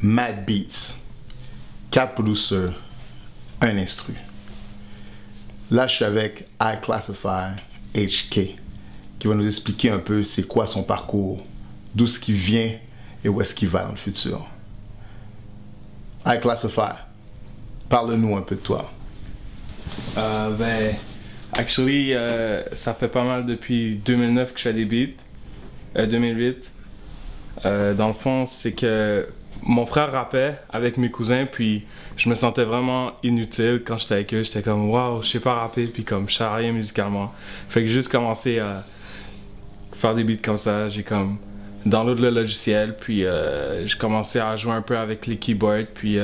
Mad Beats, 4 producers, un instru. Là, je suis avec iClassify HK, qui va nous expliquer un peu c'est quoi son parcours, d'où ce qui vient et où est-ce qu'il va dans le futur. iClassify, parle-nous un peu de toi. Actually, ça fait pas mal depuis 2009 que je fais des beats, 2008. Dans le fond, c'est que mon frère rappait avec mes cousins, puis je me sentais vraiment inutile quand j'étais avec eux. J'étais comme, waouh, je sais pas rapper, puis comme, je sais rien musicalement. Fait que j'ai juste commencé à faire des beats comme ça. J'ai comme download le logiciel, puis j'ai commencé à jouer un peu avec les keyboards, puis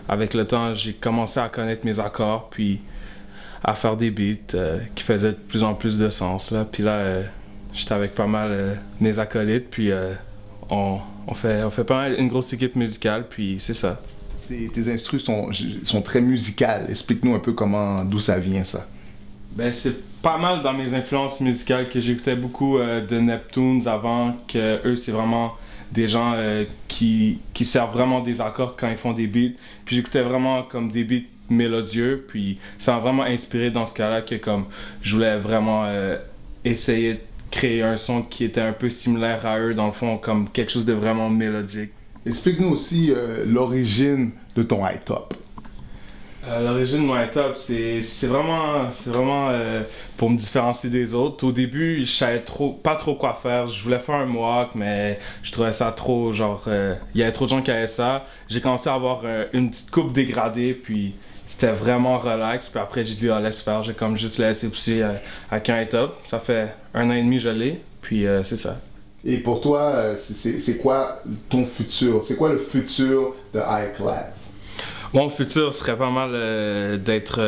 avec le temps, j'ai commencé à connaître mes accords, puis à faire des beats qui faisaient de plus en plus de sens. Là. Puis là, j'étais avec pas mal mes acolytes, puis on fait pas mal une grosse équipe musicale, puis c'est ça. Tes instrus sont très musicales. Explique-nous un peu d'où ça vient, ça. Ben, c'est pas mal dans mes influences musicales que j'écoutais beaucoup de Neptunes avant, que eux, c'est vraiment des gens qui servent vraiment des accords quand ils font des beats. Puis j'écoutais vraiment comme des beats mélodieux, puis ça m'a vraiment inspiré dans ce cas-là que comme je voulais vraiment essayer de créer un son qui était un peu similaire à eux, dans le fond, comme quelque chose de vraiment mélodique. Explique-nous aussi l'origine de ton high-top. L'origine de mon high-top, c'est vraiment pour me différencier des autres. Au début, je savais pas trop quoi faire. Je voulais faire un mohawk, mais je trouvais ça trop, genre, il y avait trop de gens qui avaient ça. J'ai commencé à avoir une petite coupe dégradée, puis c'était vraiment relax. Puis après, j'ai dit, ah, laisse faire. J'ai comme juste laissé pousser avec un high-top. Ça fait 1 an et demi, je l'ai, puis c'est ça. Et pour toi, c'est quoi ton futur? C'est quoi le futur de iClass? Mon futur serait pas mal d'être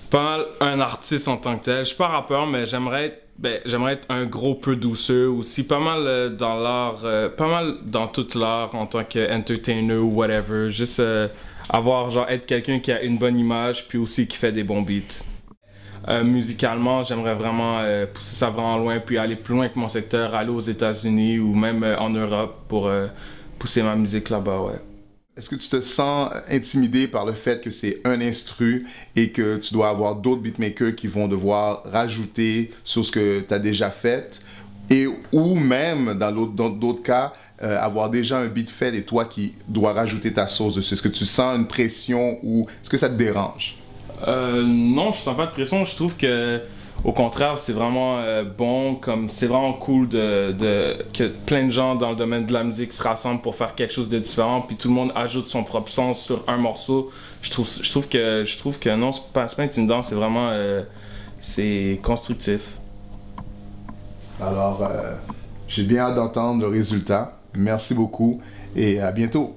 pas mal un artiste en tant que tel. Je suis pas rappeur, mais j'aimerais être un gros producer aussi, pas mal dans l'art, pas mal dans tout l'art en tant qu'entertainer ou whatever. Juste être quelqu'un qui a une bonne image puis aussi qui fait des bons beats. Musicalement, j'aimerais vraiment pousser ça vraiment loin puis aller plus loin que mon secteur, aller aux États-Unis ou même en Europe pour pousser ma musique là-bas, ouais. Est-ce que tu te sens intimidé par le fait que c'est un instru et que tu dois avoir d'autres beatmakers qui vont devoir rajouter sur ce que tu as déjà fait ou même, dans d'autres cas, avoir déjà un beat fait et toi qui dois rajouter ta sauce dessus? Est-ce que tu sens une pression ou est-ce que ça te dérange? Non, je sens pas de pression. Je trouve que au contraire, c'est vraiment bon, comme c'est vraiment cool que plein de gens dans le domaine de la musique se rassemblent pour faire quelque chose de différent, puis tout le monde ajoute son propre sens sur un morceau. Je trouve que non, c'est pas intimidant, c'est vraiment c'est constructif. Alors, j'ai bien hâte d'entendre le résultat. Merci beaucoup et à bientôt.